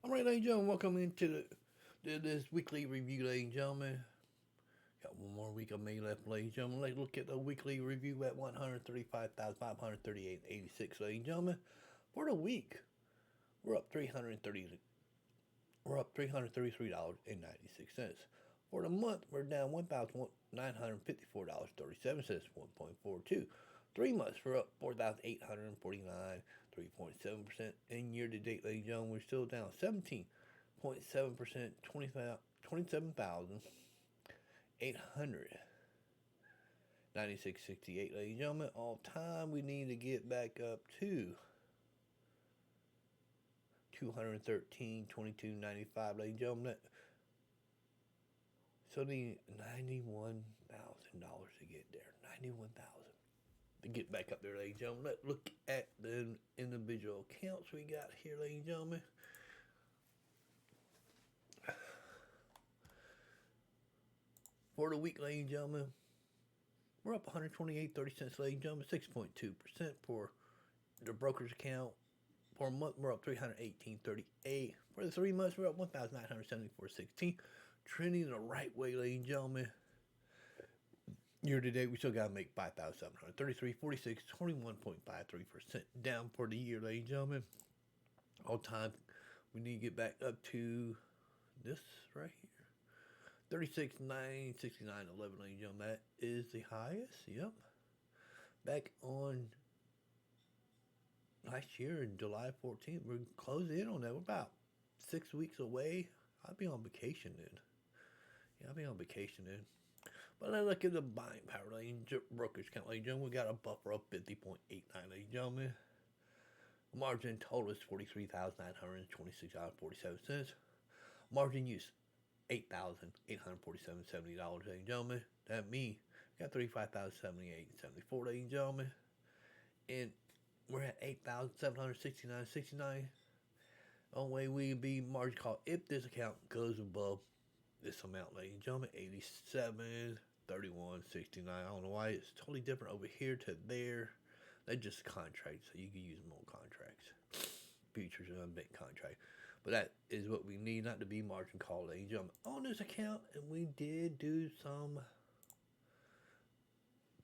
All right, ladies and gentlemen, welcome into this weekly review, ladies and gentlemen. Got one more week of May left, ladies and gentlemen. Let's look at the weekly review at 135,538.86, ladies and gentlemen. For the week, we're up 330. We're up $333.96. For the month, we're down $1,954.37, 1.42. 3 months, we're up 4,849, 3.7%. And year to date, ladies and gentlemen, we're still down 17.7%, 27,896.68, ladies and gentlemen. All time, we need to get back up to 213.22.95, ladies and gentlemen. So need $91,000 to get there. 91,000 to get back up there, ladies and gentlemen. Let's look at the individual accounts we got here, ladies and gentlemen. For the week, ladies and gentlemen, we're up 128.30 cents, ladies and gentlemen, 6.2% for the broker's account. For a month, we're up 318.38. For the 3 months, we're up 1,974.16. Trending the right way, ladies and gentlemen. Year to date, we still got to make 5,733.46, 21.53% down for the year, ladies and gentlemen. All time, we need to get back up to this right here. 36.9, 69.11, ladies and gentlemen. That is the highest. Yep. Back on last year in July 14th, we're closing in on that. We're about 6 weeks away. I'll be on vacation then. Yeah, I'll be on vacation then. But let's look at the buying power, ladies and brokerage count, ladies and gentlemen. We got a buffer of 50.89, ladies and gentlemen. Margin total is $43,926.47. Margin use, $8,847.70, ladies and gentlemen. That me got $35,078.74, ladies and gentlemen. And we're at $8,769.69. Only way we can be margin call if this account goes above this amount, ladies and gentlemen. 87, 31, 69. I don't know why it's totally different over here to there. They're just contracts, so you can use more contracts. Futures and unbanked contract. But that is what we need, not to be margin call, ladies and gentlemen, on this account. And we did do some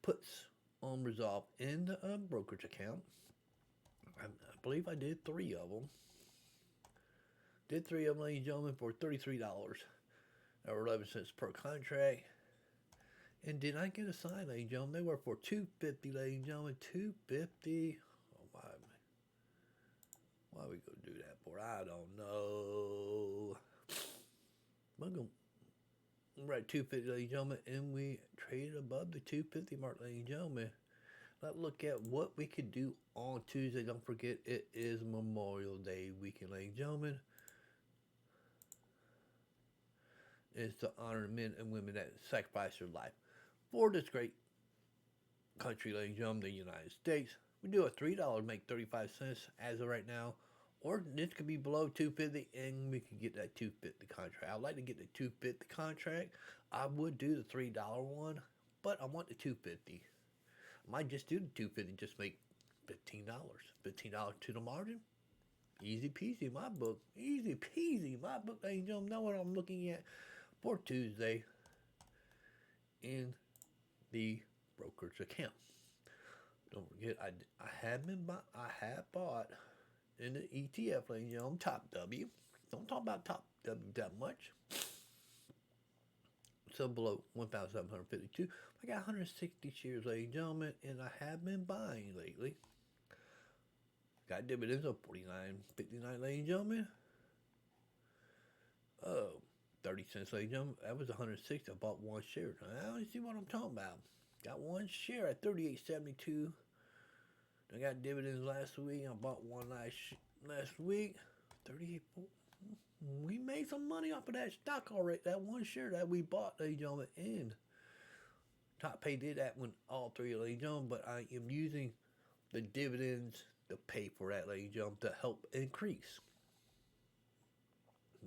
puts on resolve in the brokerage account. I believe I did 3 of them. Did 3 of them, ladies and gentlemen, for $33 or 11 cents per contract. And did I get a sign, ladies and gentlemen? They were for $250, ladies and gentlemen. $250. Oh, why we gonna do that for? I don't know. We're at $250, ladies and gentlemen, and we traded above the $250 mark, ladies and gentlemen. Let's look at what we could do on Tuesday. Don't forget, it is Memorial Day weekend, ladies and gentlemen. It's to honor men and women that sacrifice their life for this great country, ladies and gentlemen, the United States. We do a $3 make 35 cents as of right now, or this could be below 250, and we could get that 250 contract. I'd like to get the 250 contract. I would do the $3 one, but I want the 250. I might just do the 250, just make $15. $15 to the margin. Easy peasy, my book. Easy peasy, my book, ladies and gentlemen. Know what I'm looking at for Tuesday in the brokerage account. Don't forget, I have bought in the ETF, ladies and gentlemen, Top W. Don't talk about Top W that much. So below 1,752. I got 160 shares, ladies and gentlemen, and I have been buying lately. Got dividends of $49.59, ladies and gentlemen. 30 cents, ladies and gentlemen. That was 160. I bought 1 share. Now you see what I'm talking about. Got 1 share at 38.72. I got dividends last week. I bought 1 last week. 38. We made some money off of that stock already. That 1 share that we bought, ladies and gentlemen. And Top Pay did that when all 3, ladies and gentlemen. But I am using the dividends to pay for that, ladies and gentlemen, to help increase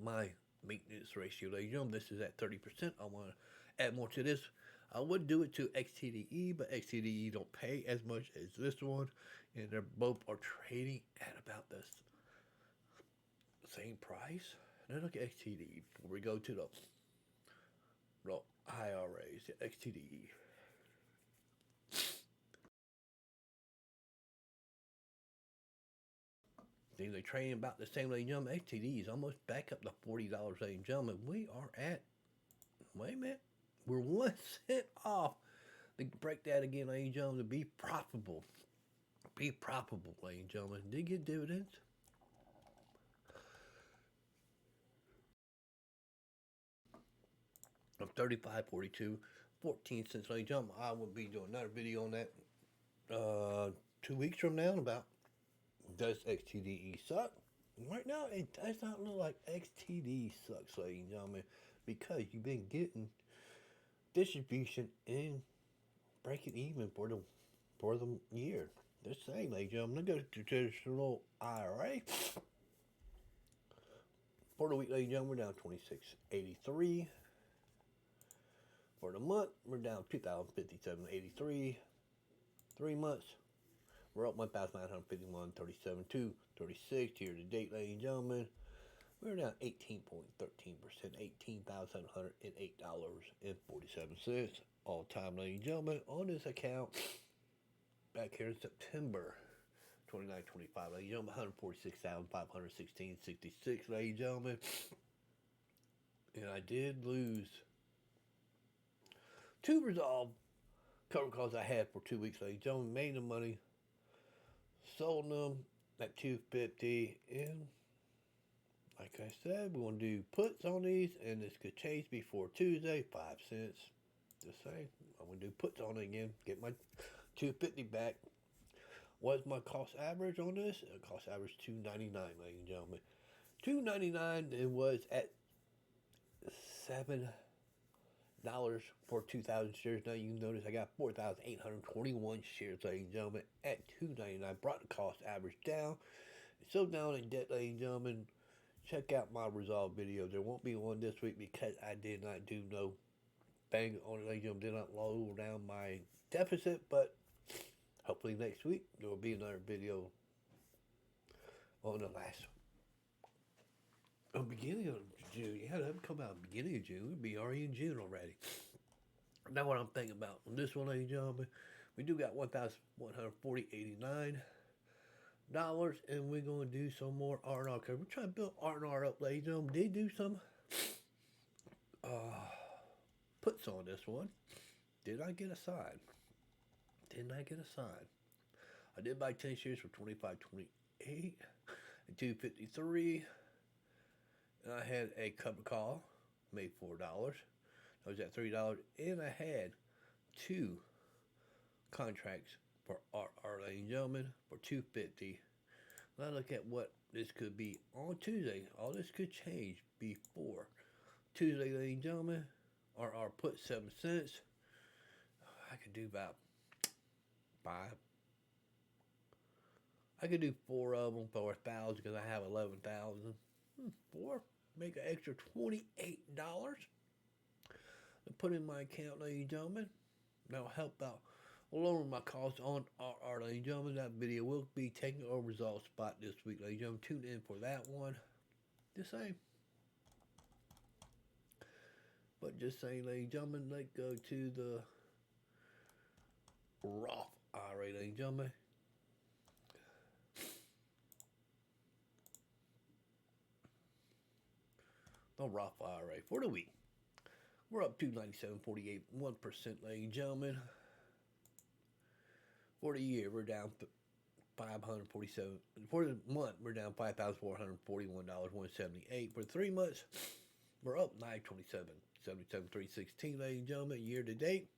my maintenance ratio, ladies and gentlemen. This is at 30%. I want to add more to this. I would do it to XTDE, but XTDE don't pay as much as this one, and they're both are trading at about the same price. Now look at XTD before we go to the IRAs, the XTD. They're trading about the same, ladies and gentlemen. XTD is almost back up to $40, ladies and gentlemen. We are at, wait a minute, we're 1 cent off. To break that again, ladies and gentlemen, to be profitable. Be profitable, ladies and gentlemen. Did get dividends. Of 35.42, 14 cents, ladies and gentlemen. I will be doing another video on that 2 weeks from now about does XTDE suck? Right now, it does not look like XTD sucks, ladies and gentlemen, because you've been getting distribution and breaking even for the year. The same, ladies and gentlemen. Let's go to traditional IRA. For the week, ladies and gentlemen, we're down 26.83. For the month, we're down 2,057.83. 3 months, we're up 1,951.37. 36 year to date, ladies and gentlemen. We're down 18.13%, $18,108.47. All time, ladies and gentlemen, on this account back here in September 29-25, ladies and gentlemen, 146,516.66, ladies and gentlemen. And I did lose 2 resolve cover calls I had for 2 weeks, ladies and gentlemen. Made the money, sold them at $2.50, and like I said, we're going to do puts on these, and this could change before Tuesday, 5 cents. Just saying, I'm going to do puts on it again, get my $2.50 back. What's my cost average on this? Cost average $2.99, ladies and gentlemen. $2.99. It was at $7 for 2,000 shares. Now you notice I got 4,821 shares, ladies and gentlemen, at $2.99. Brought the cost average down. It's so down in debt, ladies and gentlemen. Check out my resolve video. There won't be one this week because I did not do no bang on it, ladies and gentlemen. Did not lower down my deficit, but hopefully next week there will be another video on the beginning of June. Yeah, that would come out beginning of June. We'd be already in June already. Now what I'm thinking about on this one, ladies and gentlemen, we do got $1,140.89, and we're going to do some more R&R. Because we're trying to build R&R up, ladies and gentlemen. Did do some puts on this one. Did I get a sign? Did not get a sign. I did buy 10 shares for $25.28 and $2.53. And I had a cover call, made $4. I was at $3, and I had 2 contracts for RR, ladies and gentlemen, for $2.50. Now look at what this could be on Tuesday. All this could change before Tuesday, ladies and gentlemen. RR put 7 cents. I could do about 5. I could do 4 of them for 1,000 because I have 11,000. 4, make an extra $28 to put in my account, ladies and gentlemen. That'll help out lower my costs on RR, ladies and gentlemen. That video will be taking over result spot this week, ladies and gentlemen. Tune in for that one. Just saying. But just saying, ladies and gentlemen, let's go to the Roth IRA, ladies and gentlemen. The Roth IRA for the week. We're up 297.48, 1%, ladies and gentlemen. For the year, we're down 547. For the month, we're down $5,441.178. For 3 months, we're up 927, 77.316, ladies and gentlemen. Year to date,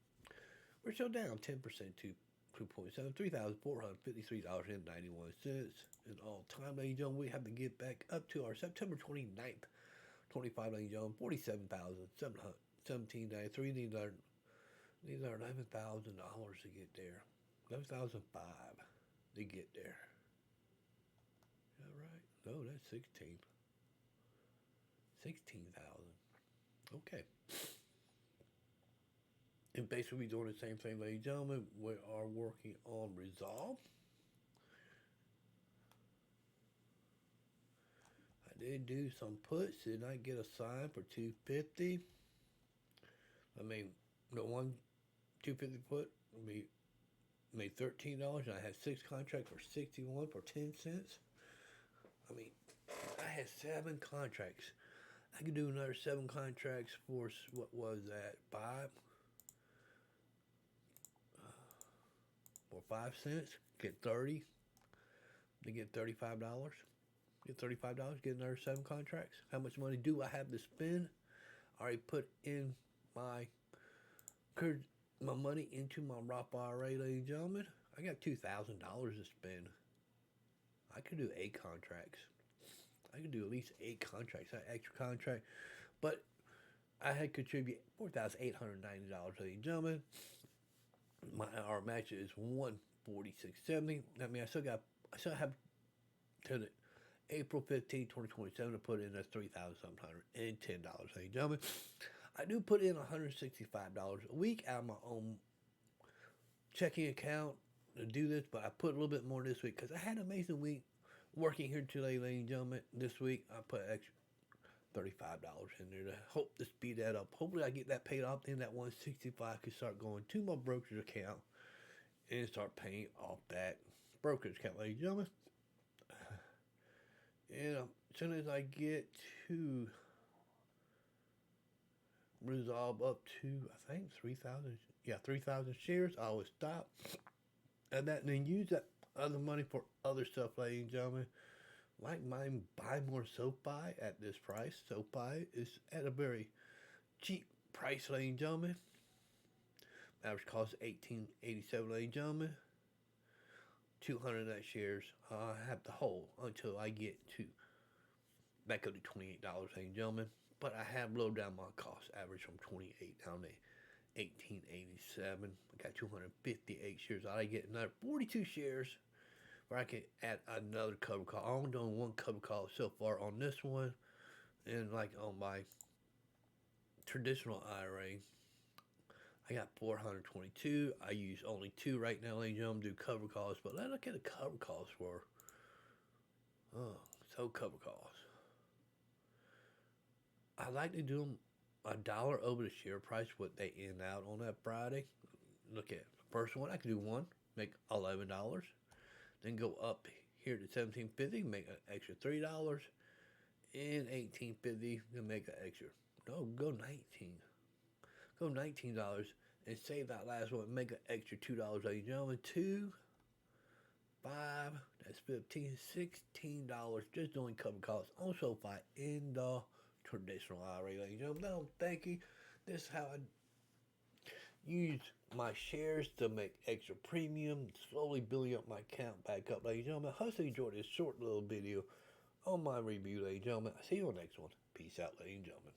we're still down 10% to 2.7, $3,453.91. And all time, ladies and gentlemen, we have to get back up to our September 29th. 25, ladies and gentlemen, 47,717.93. These are $11,000 to get there. 11,005 to get there. Is that right? No, that's 16. 16,000. Okay. And basically, we're doing the same thing, ladies and gentlemen. We are working on resolve. I did do some puts. Did I get a sign for 250? I mean, the one 250 put made $13, and I had 6 contracts for 61 for 10 cents. I mean, I had 7 contracts. I could do another 7 contracts for what was that, 5 get 30, to get $35. Get $35, get another 7 contracts. How much money do I have to spend? I already put in my my money into my Roth IRA, ladies and gentlemen. I got $2,000 to spend. I could do 8 contracts. I could do at least 8 contracts, that extra contract. But I had contributed $4,890, ladies and gentlemen. Our match is 146.70. I mean, I still have to the April 15, 2027 to put in. That's $3,710, ladies and gentlemen. I do put in $165 a week out of my own checking account to do this, but I put a little bit more this week because I had an amazing week working here today, ladies and gentlemen. This week I put extra $35 in there to hope to speed that up. Hopefully I get that paid off, then that 165 can start going to my brokerage account and start paying off that brokerage account, ladies and gentlemen. And as soon as I get to resolve up to, I think 3,000 shares, I will stop and then use that other money for other stuff, ladies and gentlemen. Like mine, buy more SoFi at this price. SoFi is at a very cheap price, ladies and gentlemen. Average cost $18.87, ladies and gentlemen. 200 of that shares I have to hold until I get to back up to $28, ladies and gentlemen. But I have lowered down my cost average from 28 down to 18.87. I got 258 shares. I get another 42 shares where I can add another cover call. I'm only doing one cover call so far on this one, and like on my traditional IRA, I got 422. I use only 2 right now, ladies and gentlemen, do cover calls. But let's look at the cover calls for. Cover calls. I like to do them $1 over the share price, what they end out on that Friday. Look at the first one. I can do one, make $11. Then go up here to $17.50, make an extra $3, and $18.50 to make an extra. No, go $19. Go $19 and save that last one. Make an extra $2, ladies and gentlemen. 2, 5, that's $15, $16 just doing cover calls on SoFi in the traditional IRA, ladies and gentlemen. Now, thank you. This is how I use my shares to make extra premium, slowly building up my account back up, ladies and gentlemen. I hope you enjoyed this short little video on my review, ladies and gentlemen. I'll see you on the next one. Peace out, ladies and gentlemen.